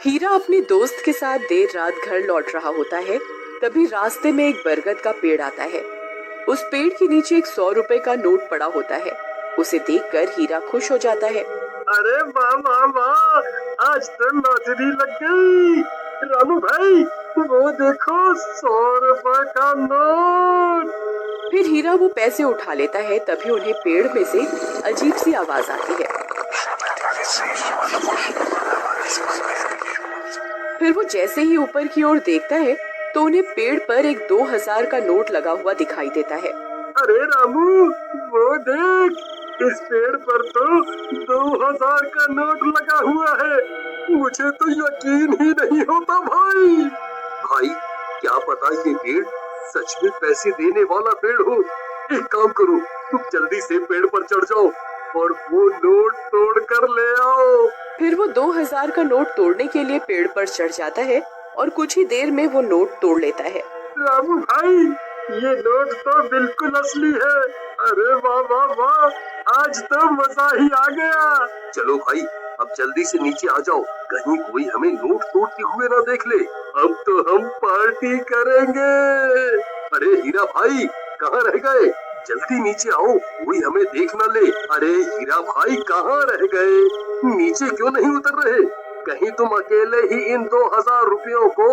हीरा अपने दोस्त के साथ देर रात घर लौट रहा होता है। तभी रास्ते में एक बरगद का पेड़ आता है। उस पेड़ के नीचे एक 100 रुपए का नोट पड़ा होता है। उसे देखकर हीरा खुश हो जाता है। अरे वाह वाह वाह, आज तो लॉटरी लग गई। रामू भाई, वो देखो 100 रुपए का नोट। फिर हीरा वो पैसे उठा लेता है। तभी उन्हें पेड़ में से अजीब सी आवाज आती है। फिर वो जैसे ही ऊपर की ओर देखता है तो उन्हें पेड़ पर एक 2000 का नोट लगा हुआ दिखाई देता है। अरे रामू, वो देख, इस पेड़ पर तो 2000 का नोट लगा हुआ है। मुझे तो यकीन ही नहीं होता भाई। भाई, क्या पता ये पेड़ सच में पैसे देने वाला पेड़ हो। एक काम करो, तुम जल्दी से पेड़ पर चढ़ जाओ और वो नोट तोड़ कर ले आओ। फिर वो 2000 का नोट तोड़ने के लिए पेड़ पर चढ़ जाता है और कुछ ही देर में वो नोट तोड़ लेता है। रामू भाई, ये नोट तो बिल्कुल असली है। अरे वाह वाह वाह, आज तो मजा ही आ गया। चलो भाई, अब जल्दी से नीचे आ जाओ, कहीं कोई हमें नोट तोड़ते हुए ना देख ले। अब तो हम पार्टी करेंगे। अरे हीरा भाई, कहाँ रह गए? जल्दी नीचे आओ, कोई हमें देख ना ले। अरे हीरा भाई, कहाँ रह गए? नीचे क्यों नहीं उतर रहे? कहीं तुम अकेले ही इन 2000 रुपयों को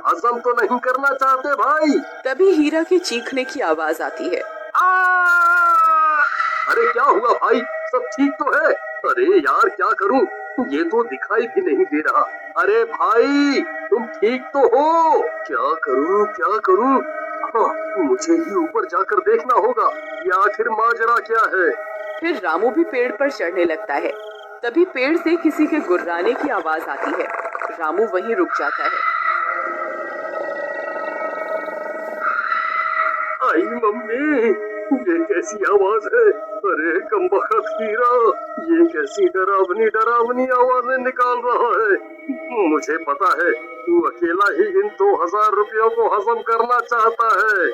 हजम तो नहीं करना चाहते भाई? तभी हीरा के चीखने की आवाज आती है। अरे क्या हुआ भाई, सब ठीक तो है? अरे यार, क्या करूं, ये तो दिखाई भी नहीं दे रहा। अरे भाई, तुम ठीक तो हो? क्या करूं क्या करूं? हाँ, मुझे ही ऊपर जाकर देखना होगा, ये आखिर माजरा क्या है। फिर रामू भी पेड़ पर चढ़ने लगता है। तभी पेड़ से किसी के गुर्राने की आवाज आती है। रामू वहीं रुक जाता है। आई मम्मी, ये कैसी आवाज है? अरे कमबख्त हीरा, ये कैसी डरावनी डरावनी आवाजें निकाल रहा है। मुझे पता है, तू अकेला ही इन 2000 रुपयों को हजम करना चाहता है।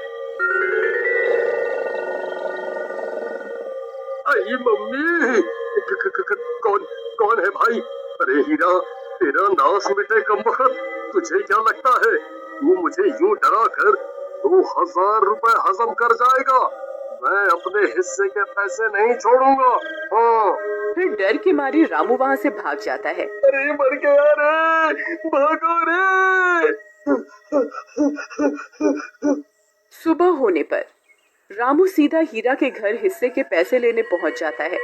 आई मम्मी, कौन कौन है भाई? अरे हीरा, तेरा नाश मिटे कमबख्त, तुझे क्या लगता है तू मुझे यूं डरा कर 2000 रुपए हजम कर जाएगा? मैं अपने हिस्से के पैसे नहीं छोड़ूंगा। हाँ। फिर डर के मारे रामू वहाँ से भाग जाता है। अरे मर गया रे, भागो रे। सुबह होने पर रामू सीधा हीरा के घर हिस्से के पैसे लेने पहुँच जाता है।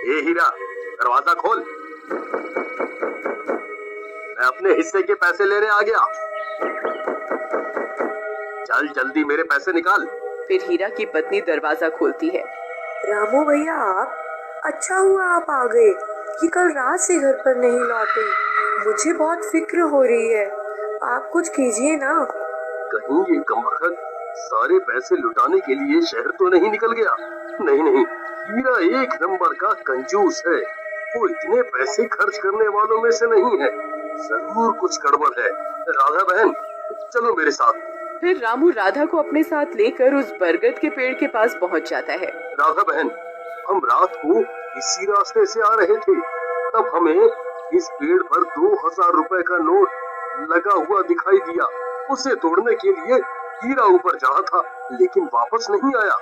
ए हीरा, दरवाजा खोल, मैं अपने हिस्से के पैसे लेने आ गया। चल जल्दी मेरे पैसे निकाल। फिर हीरा की पत्नी दरवाजा खोलती है। रामू भैया, आप, अच्छा हुआ आप आ गए कि कल रात से घर पर नहीं लौटे। मुझे बहुत फिक्र हो रही है, आप कुछ कीजिए ना। कहीं ये कमबख्त सारे पैसे लुटाने के लिए शहर तो नहीं निकल गया? नहीं नहीं, हीरा एक नंबर का कंजूस है। वो इतने पैसे खर्च करने वालों में से नहीं है। जरूर कुछ गड़बड़ है। राधा बहन, चलो मेरे साथ। फिर रामू राधा को अपने साथ लेकर उस बरगद के पेड़ के पास पहुंच जाता है। राधा बहन, हम रात को इसी रास्ते से आ रहे थे, तब हमें इस पेड़ पर 2000 रुपए का नोट लगा हुआ दिखाई दिया। उसे तोड़ने के लिए हीरा ऊपर चढ़ा था, लेकिन वापस नहीं आया।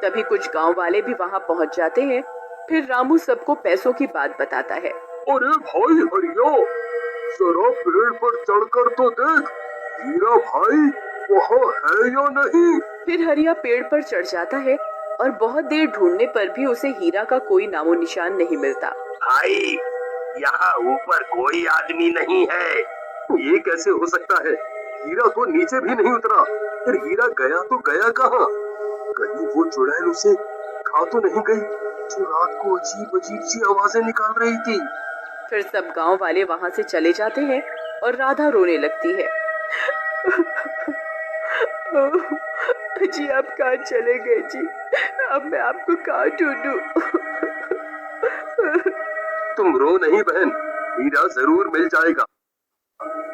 तभी कुछ गांव वाले भी वहां पहुंच जाते हैं। फिर रामू सबको पैसों की बात बताता है। अरे भाई हरिया, जरा पेड़ पर चढ़कर तो देख, हीरा भाई वहाँ है या नहीं? फिर हरिया पेड़ पर चढ़ जाता है और बहुत देर ढूंढने पर भी उसे हीरा का कोई नामो निशान नहीं मिलता। भाई, यहाँ ऊपर कोई आदमी नहीं है। ये कैसे हो सकता है? हीरा तो नीचे भी नहीं उतरा। फिर हीरा गया तो गया कहाँ? कहीं वो चुड़ैल उसे खा तो नहीं गई, जो रात को अजीब अजीब सी आवाजें निकाल रही थी। फिर सब गांव वाले वहां से चले जाते हैं और राधा रोने लगती है। जी आप कहाँ चले गए जी? अब मैं आपको कहाँ ढूंढूं? तुम रो नहीं बहन, हीरा जरूर मिल जाएगा।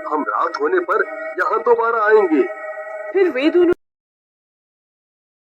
हम रात होने पर यहाँ दोबारा आएंगे। फिर वे दोनों